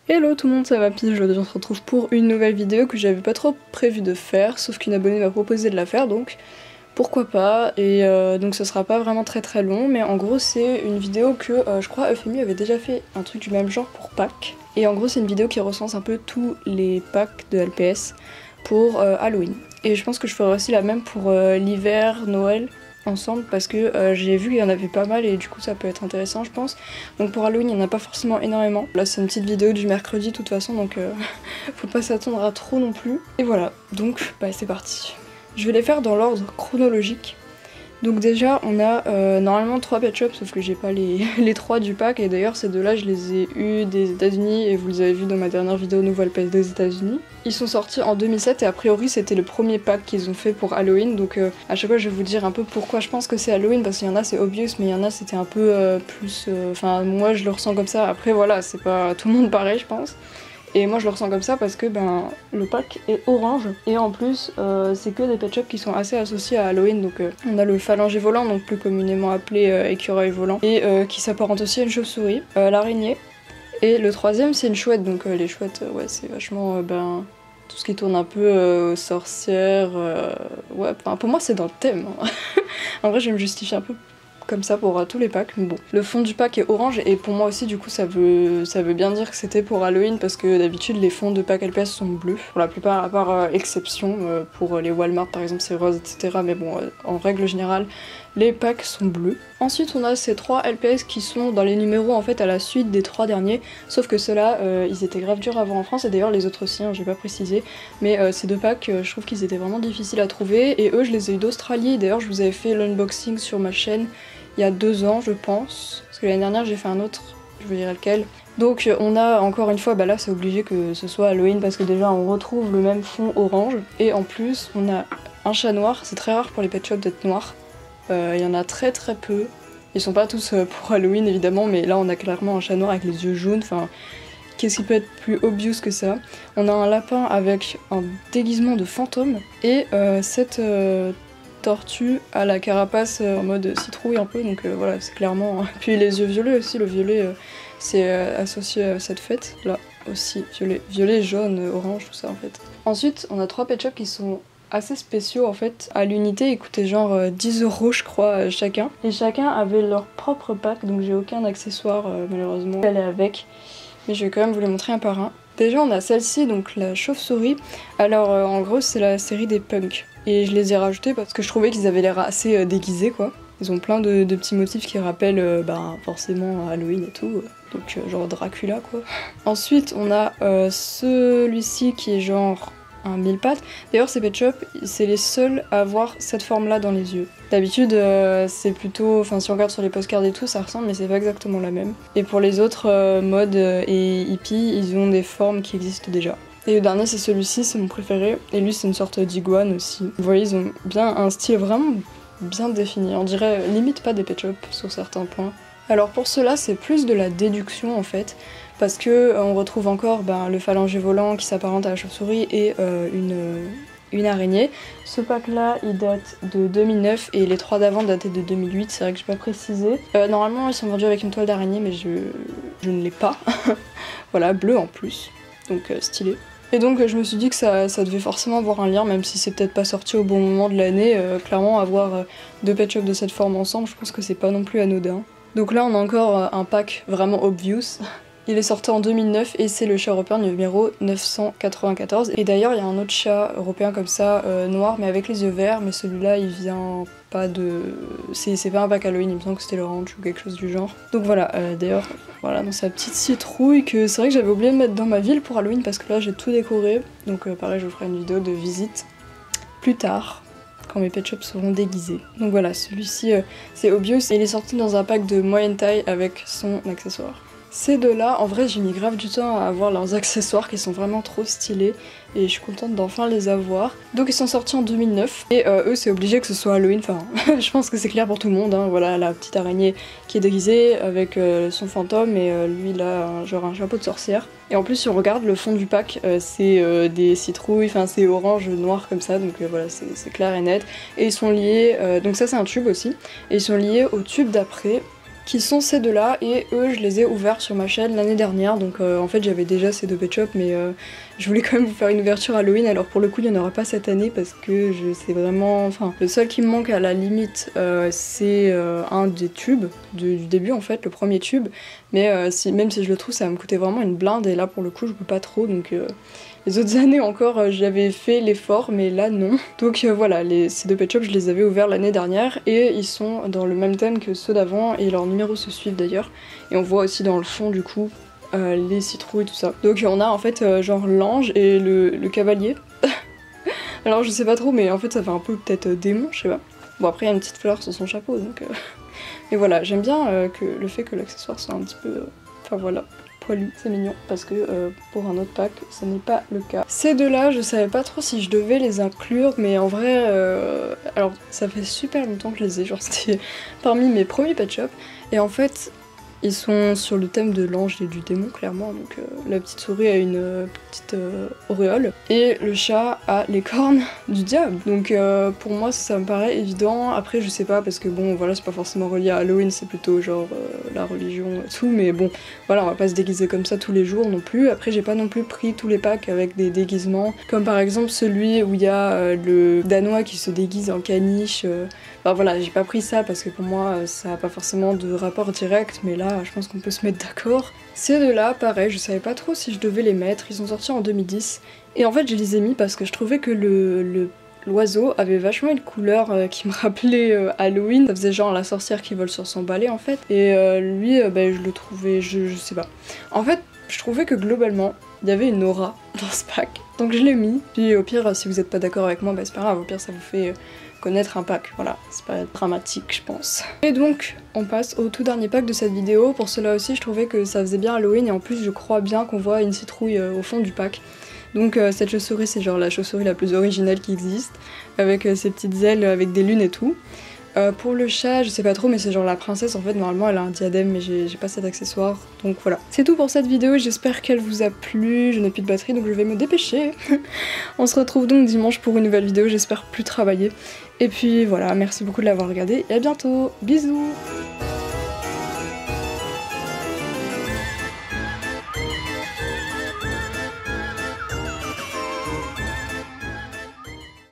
Hello tout le monde, ça va Pige, aujourd'hui on se retrouve pour une nouvelle vidéo que j'avais pas trop prévu de faire, sauf qu'une abonnée m'a proposé de la faire, donc pourquoi pas, et donc ce sera pas vraiment très long, mais en gros c'est une vidéo que je crois Euphémie avait déjà fait un truc du même genre pour Pâques, et en gros c'est une vidéo qui recense un peu tous les packs de LPS pour Halloween, et je pense que je ferai aussi la même pour l'hiver, Noël, ensemble parce que j'ai vu qu'il y en avait pas mal et du coup ça peut être intéressant je pense. Donc pour Halloween il n'y en a pas forcément énormément. Là c'est une petite vidéo du mercredi de toute façon donc faut pas s'attendre à trop non plus. Et voilà, donc bah c'est parti. Je vais les faire dans l'ordre chronologique. Donc déjà on a normalement 3 pet shops sauf que j'ai pas les 3 du pack et d'ailleurs ces deux-là je les ai eus des États-Unis et vous les avez vus dans ma dernière vidéo nouvelle PS des États-Unis. Ils sont sortis en 2007 et a priori c'était le premier pack qu'ils ont fait pour Halloween donc à chaque fois je vais vous dire un peu pourquoi je pense que c'est Halloween parce qu'il y en a c'est obvious mais il y en a c'était un peu plus... Enfin moi je le ressens comme ça, après voilà c'est pas tout le monde pareil je pense. Et moi je le ressens comme ça parce que ben le pack est orange et en plus c'est que des pet shops qui sont assez associés à Halloween donc on a le phalange volant donc plus communément appelé écureuil volant et qui s'apparente aussi à une chauve-souris, l'araignée et le troisième c'est une chouette donc les chouettes ouais c'est vachement ben tout ce qui tourne un peu sorcière ouais enfin, pour moi c'est dans le thème hein. En vrai je vais me justifier un peu comme ça pour tous les packs, mais bon. Le fond du pack est orange et pour moi aussi du coup ça veut bien dire que c'était pour Halloween parce que d'habitude les fonds de pack LPS sont bleus, pour la plupart à part exception, pour les Walmart par exemple c'est rose etc. Mais bon en règle générale les packs sont bleus. Ensuite on a ces 3 LPS qui sont dans les numéros en fait à la suite des 3 derniers, sauf que ceux-là ils étaient grave durs à avoir en France et d'ailleurs les autres aussi, hein, j'ai pas précisé, mais ces deux packs je trouve qu'ils étaient vraiment difficiles à trouver et eux je les ai eu d'Australie, d'ailleurs je vous avais fait l'unboxing sur ma chaîne il y a 2 ans je pense, parce que l'année dernière j'ai fait un autre, je vous dirai lequel. Donc on a encore une fois, bah là c'est obligé que ce soit Halloween parce que déjà on retrouve le même fond orange et en plus on a un chat noir, c'est très rare pour les pet shops d'être noirs, il y en a très peu, ils sont pas tous pour Halloween évidemment mais là on a clairement un chat noir avec les yeux jaunes, enfin qu'est-ce qui peut être plus obvious que ça. On a un lapin avec un déguisement de fantôme et cette tortue à la carapace en mode citrouille un peu donc voilà c'est clairement... Puis les yeux violets aussi, le violet c'est associé à cette fête là aussi, violet, jaune, orange tout ça en fait. Ensuite on a 3 pet shops qui sont assez spéciaux en fait, à l'unité ils coûtaient genre 10 € je crois chacun et chacun avait leur propre pack donc j'ai aucun accessoire malheureusement à aller avec, mais je vais quand même vous les montrer un par un. Déjà on a celle-ci donc la chauve-souris, alors en gros c'est la série des punks. Et je les ai rajoutés parce que je trouvais qu'ils avaient l'air assez déguisés quoi. Ils ont plein de petits motifs qui rappellent ben, forcément Halloween et tout, donc genre Dracula quoi. Ensuite on a celui-ci qui est genre un mille pattes. D'ailleurs ces pet shops c'est les seuls à avoir cette forme là dans les yeux. D'habitude c'est plutôt, enfin si on regarde sur les postcards et tout ça ressemble mais c'est pas exactement la même. Et pour les autres modes et hippies ils ont des formes qui existent déjà. Et le dernier c'est celui-ci, c'est mon préféré, et lui c'est une sorte d'iguane aussi. Vous voyez ils ont bien un style vraiment bien défini, on dirait limite pas des pet shops sur certains points. Alors pour cela c'est plus de la déduction en fait, parce que on retrouve encore le phalange volant qui s'apparente à la chauve-souris et une araignée. Ce pack là il date de 2009 et les 3 d'avant dataient de 2008, c'est vrai que j'ai pas précisé. Normalement ils sont vendus avec une toile d'araignée mais je ne l'ai pas. Voilà, bleu en plus, donc stylé. Et donc je me suis dit que ça devait forcément avoir un lien, même si c'est peut-être pas sorti au bon moment de l'année. Clairement avoir 2 pet shops de cette forme ensemble, je pense que c'est pas non plus anodin. Donc là on a encore un pack vraiment obvious. Il est sorti en 2009 et c'est le chat européen numéro 994. Et d'ailleurs il y a un autre chat européen comme ça, noir mais avec les yeux verts, mais celui-là il vient pas de... C'est pas un pack Halloween, il me semble que c'était le ranch ou quelque chose du genre. Donc voilà, d'ailleurs, voilà dans sa petite citrouille que c'est vrai que j'avais oublié de mettre dans ma ville pour Halloween parce que là j'ai tout décoré. Donc pareil je vous ferai une vidéo de visite plus tard, quand mes pet shops seront déguisés. Donc voilà, celui-ci c'est obvious et il est sorti dans un pack de moyenne taille avec son accessoire. Ces deux-là, en vrai j'ai mis grave du temps à avoir leurs accessoires qui sont vraiment trop stylés et je suis contente d'enfin les avoir. Donc ils sont sortis en 2009 et eux c'est obligé que ce soit Halloween, enfin je pense que c'est clair pour tout le monde, hein. Voilà la petite araignée qui est déguisée avec son fantôme et lui là genre un chapeau de sorcière. Et en plus si on regarde le fond du pack c'est des citrouilles, enfin c'est orange noir comme ça donc voilà c'est clair et net. Et ils sont liés, donc ça c'est un tube aussi, et ils sont liés au tube d'après. qui sont ces deux là, et eux je les ai ouverts sur ma chaîne l'année dernière, donc en fait j'avais déjà ces deux Pet Shop, mais je voulais quand même vous faire une ouverture Halloween. Alors pour le coup il n'y en aura pas cette année parce que je sais vraiment, enfin le seul qui me manque à la limite c'est un des tubes du début en fait, le premier tube, mais même si je le trouve ça va me coûter vraiment une blinde, et là pour le coup je peux pas trop, donc les autres années encore j'avais fait l'effort, mais là non. Donc voilà, ces deux Pet Shop je les avais ouverts l'année dernière et ils sont dans le même thème que ceux d'avant et leurs numéros se suivent d'ailleurs. Et on voit aussi dans le fond du coup les citrouilles et tout ça. Donc on a en fait genre l'ange et le cavalier. Alors je sais pas trop, mais en fait ça fait un peu peut-être démon, je sais pas. Bon après il y a une petite fleur sur son chapeau, donc mais voilà, j'aime bien le fait que l'accessoire soit un petit peu... Enfin voilà, poilu, c'est mignon, parce que pour un autre pack, ce n'est pas le cas. Ces deux-là, je savais pas trop si je devais les inclure, mais en vrai, alors ça fait super longtemps que je les ai, genre c'était parmi mes premiers Pet Shop, et en fait, ils sont sur le thème de l'ange et du démon, clairement, donc la petite souris a une petite auréole, et le chat a les cornes du diable. Donc pour moi ça me paraît évident. Après je sais pas, parce que bon voilà, c'est pas forcément relié à Halloween, c'est plutôt genre la religion et tout, mais bon voilà, on va pas se déguiser comme ça tous les jours non plus. Après j'ai pas non plus pris tous les packs avec des déguisements, comme par exemple celui où il y a le danois qui se déguise en caniche. Enfin voilà, j'ai pas pris ça parce que pour moi ça a pas forcément de rapport direct, mais là je pense qu'on peut se mettre d'accord. Ces deux-là, pareil, je savais pas trop si je devais les mettre, ils sont sortis en 2010, et en fait je les ai mis parce que je trouvais que l'oiseau avait vachement une couleur qui me rappelait Halloween. Ça faisait genre la sorcière qui vole sur son balai en fait, et lui bah, je le trouvais, je sais pas. En fait je trouvais que globalement il y avait une aura dans ce pack, donc je l'ai mis, puis au pire si vous êtes pas d'accord avec moi bah c'est pas grave, au pire ça vous fait connaître un pack, voilà, c'est pas dramatique je pense. Et donc on passe au tout dernier pack de cette vidéo. Pour cela aussi je trouvais que ça faisait bien Halloween, et en plus je crois bien qu'on voit une citrouille au fond du pack. Donc cette chauve-souris c'est genre la chauve-souris la plus originale qui existe, avec ses petites ailes avec des lunes et tout. Pour le chat, je sais pas trop, mais c'est genre la princesse en fait, normalement elle a un diadème, mais j'ai pas cet accessoire, donc voilà. C'est tout pour cette vidéo, j'espère qu'elle vous a plu, je n'ai plus de batterie donc je vais me dépêcher. On se retrouve donc dimanche pour une nouvelle vidéo, j'espère plus travailler. Et puis voilà, merci beaucoup de l'avoir regardé et à bientôt, bisous.